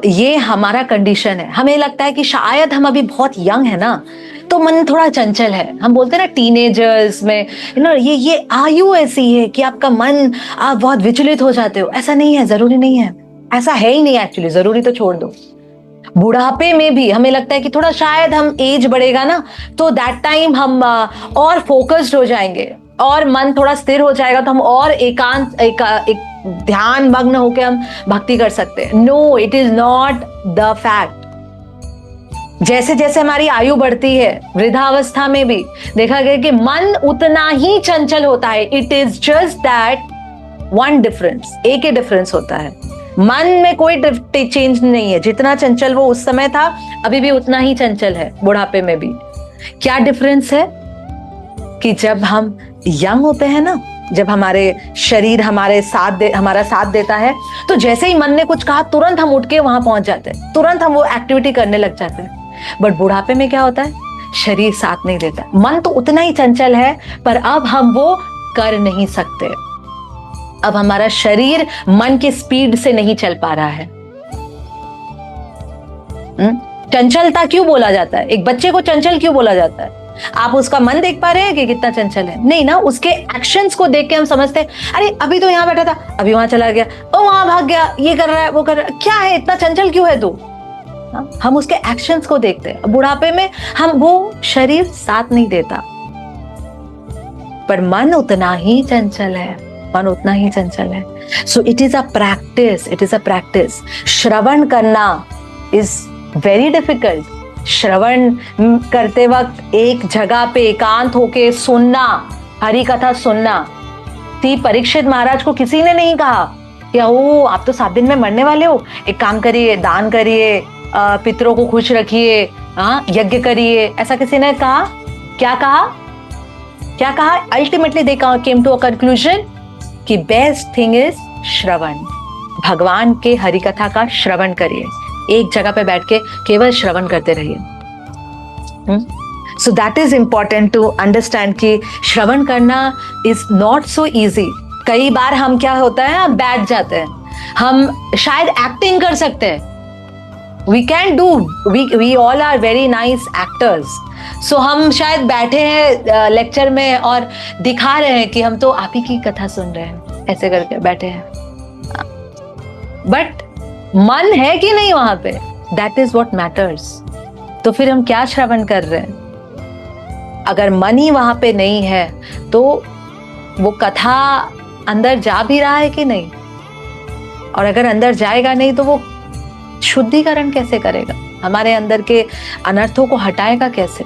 ये हमारा कंडीशन है। हमें लगता है कि शायद हम अभी बहुत यंग है ना, तो मन थोड़ा चंचल है। हम बोलते हैं ना टीनेजर्स में, ये आयु ऐसी है कि आपका मन, आप बहुत विचलित हो जाते हो। ऐसा नहीं है, जरूरी नहीं है, ऐसा है ही नहीं एक्चुअली, जरूरी तो छोड़ दो। बुढ़ापे में भी हमें लगता है कि थोड़ा शायद हम एज बढ़ेगा ना, तो दैट टाइम हम और फोकस्ड हो जाएंगे और मन थोड़ा स्थिर हो जाएगा, तो हम और एकांत एक ध्यान मग्न होकर हम भक्ति कर सकते हैं। No, it is not the fact. जैसे जैसे हमारी आयु बढ़ती है, वृद्धावस्था में भी देखा गया कि मन उतना ही चंचल होता है। It is just that one difference, एक ही डिफरेंस होता है। मन में कोई चेंज नहीं है, जितना चंचल वो उस समय था अभी भी उतना ही चंचल है बुढ़ापे में भी। क्या डिफरेंस है कि जब हम यंग होते हैं ना, जब हमारे शरीर हमारा साथ देता है, तो जैसे ही मन ने कुछ कहा तुरंत हम उठ के वहां पहुंच जाते हैं, तुरंत हम वो एक्टिविटी करने लग जाते हैं। बट बुढ़ापे में क्या होता है, शरीर साथ नहीं देता। मन तो उतना ही चंचल है, पर अब हम वो कर नहीं सकते। अब हमारा शरीर मन के स्पीड से नहीं चल पा रहा है। चंचलता क्यों बोला जाता है? एक बच्चे को चंचल क्यों बोला जाता है? आप उसका मन देख पा रहे हैं कि कितना चंचल है? नहीं ना, उसके एक्शंस को देख के हम समझते हैं, अरे अभी तो यहां बैठा था, अभी वहां चला गया, ओ वहां भाग गया, ये कर रहा है, वो कर रहा है, क्या है, इतना चंचल क्यों है तू? हम उसके एक्शंस को देखते हैं। बुढ़ापे में हम वो शरीर साथ नहीं देता, पर मन उतना ही चंचल है, मन उतना ही चंचल है। So it is a practice, it is a practice. श्रवण करना इज वेरी डिफिकल्ट। श्रवण करते वक्त एक जगह पे एकांत होके सुनना, हरि कथा सुनना। परीक्षित महाराज को किसी ने नहीं कहा कि ओ आप तो 7 दिन में मरने वाले हो, एक काम करिए, दान करिए, पितरों को खुश रखिए, यज्ञ करिए। ऐसा किसी ने कहा? क्या कहा? क्या कहा? Ultimately they came to a conclusion कि बेस्ट थिंग इज श्रवण। भगवान के हरि कथा का श्रवण करिए, एक जगह पे बैठ के केवल श्रवण करते रहिए। So that is important to understand कि श्रवण करना इज नॉट सो इजी। कई बार हम क्या होता है, हम बैठ जाते हैं, हम शायद एक्टिंग कर सकते हैं। We can do, we all are very nice actors. So हम शायद बैठे हैं लेक्चर में और दिखा रहे हैं कि हम तो आप ही की कथा सुन रहे हैं, ऐसे करके बैठे हैं, बट मन है कि नहीं वहां पे? That is what matters. तो फिर हम क्या श्रवण कर रहे हैं? अगर मन ही वहां पे नहीं है तो वो कथा अंदर जा भी रहा है कि नहीं? और अगर अंदर जाएगा नहीं तो वो शुद्धिकरण कैसे करेगा? हमारे अंदर के अनर्थों को हटाएगा कैसे?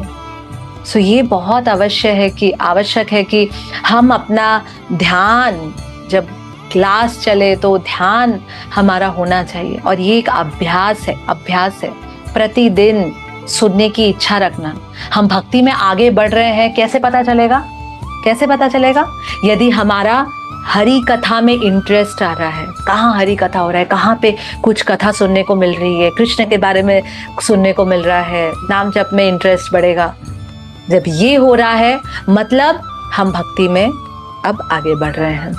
सो ये बहुत आवश्यक है कि हम अपना ध्यान, जब क्लास चले तो ध्यान हमारा होना चाहिए। और ये एक अभ्यास है। प्रतिदिन सुनने की इच्छा रखना। हम भक्ति में आगे बढ़ रहे हैं कैसे पता चलेगा? यदि हमारा हरि कथा में इंटरेस्ट आ रहा है। कहाँ हरि कथा हो रहा है, कहाँ पे कुछ कथा सुनने को मिल रही है, कृष्ण के बारे में सुनने को मिल रहा है, नाम जप में इंटरेस्ट बढ़ेगा। जब ये हो रहा है मतलब हम भक्ति में अब आगे बढ़ रहे हैं।